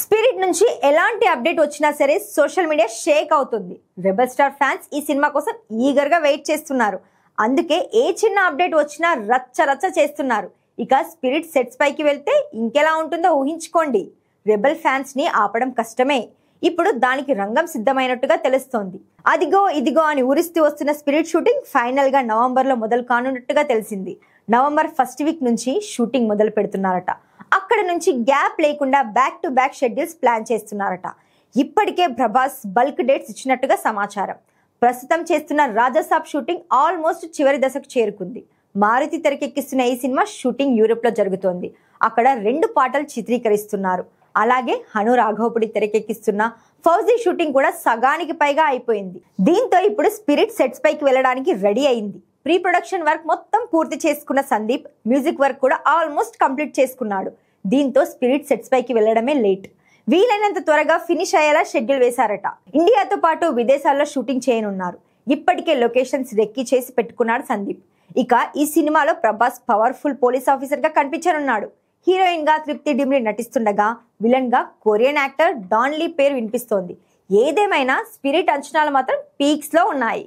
Spirit నుంచి ఎలాంటి update వచ్చినా సరే సోషల్ మీడియా షేక్ అవుతుంది. రెబల్ స్టార్ ఫ్యాన్స్ ఈ సినిమా కోసం ఈగర్ గా వెయిట్ చేస్తున్నారు. అందుకే ఏ చిన్న అప్డేట్ వచ్చినా రచ్చ రచ్చ చేస్తున్నారు. ఇక స్పిరిట్ సెట్స్ పైకి వెళ్తే ఇంకెలా ఉంటుందో ఊహించుకోండి. రెబల్ ఫ్యాన్స్ ని ఆపడం కష్టమే. ఇప్పుడు దానికి రంగం సిద్ధమైనట్టుగా తెలుస్తోంది. అదిగో ఇదిగో అని ఊరిస్తూ వస్తున్న స్పిరిట్ షూటింగ్ ఫైనల్ గా నవంబర్ లో మొదలు కానున్నట్టుగా తెలిసింది. నవంబర్ ఫస్ట్ వీక్ నుంచి షూటింగ్ మొదలు పెడుతున్నారట. అక్కడ నుంచి గ్యాప్ లేకుండా back to back schedules plan చేస్తున్నారట. ఇప్పటికే ప్రభాస్ బల్క్ డేట్స్ ఇచ్చినట్టుగా సమాచారం. ప్రస్తుతం చేస్తున్న రాజాసాబ్ షూటింగ్ ఆల్మోస్ట్ చివరి దశకు చేరుకుంది. మారుతి తెరకెక్కిస్తున్న ఈ సినిమా షూటింగ్ యూరోప్ లో జరుగుతోంది. అక్కడ 2 పాటలు చిత్రీకరిస్తున్నారు. అలాగే హను రాఘవపుడి తెరకెక్కిస్తున్న ఫౌజీ షూటింగ్ కూడా సగానికి పైగా అయిపోయింది. దీంతో ఇప్పుడు స్పిరిట్ సెట్స్ పైకి వెళ్ళడానికి రెడీ అయింది. ప్రీ ప్రొడక్షన్ వర్క్ మొత్తం పూర్తి చేసుకున్న సందీప్ మ్యూజిక్ వర్క్ కూడా ఆల్మోస్ట్ కంప్లీట్ చేసుకున్నాడు. దీంతో స్పిరిట్ సెట్స్ పైకి వెళ్లడమే లేట్. వీలైనంత త్వరగా ఫినిష్ అయ్యేలా షెడ్యూల్ వేశారట. ఇండియాతో పాటు విదేశాల్లో షూటింగ్ చేయనున్నారు. ఇప్పటికే లొకేషన్స్ రెక్కీ చేసి పెట్టుకున్నాడు సందీప్. ఇక ఈ సినిమాలో ప్రభాస్ పవర్ఫుల్ పోలీస్ ఆఫీసర్ గా కనిపించనున్నాడు. హీరోయిన్ గా తృప్తి డిమ్రి నటిస్తుండగా విలన్ గా కొరియన్ యాక్టర్ డాన్ లీ పేరు వినిపిస్తోంది. ఏదేమైనా స్పిరిట్ అంచనాలు మాత్రం పీక్స్ లో ఉన్నాయి.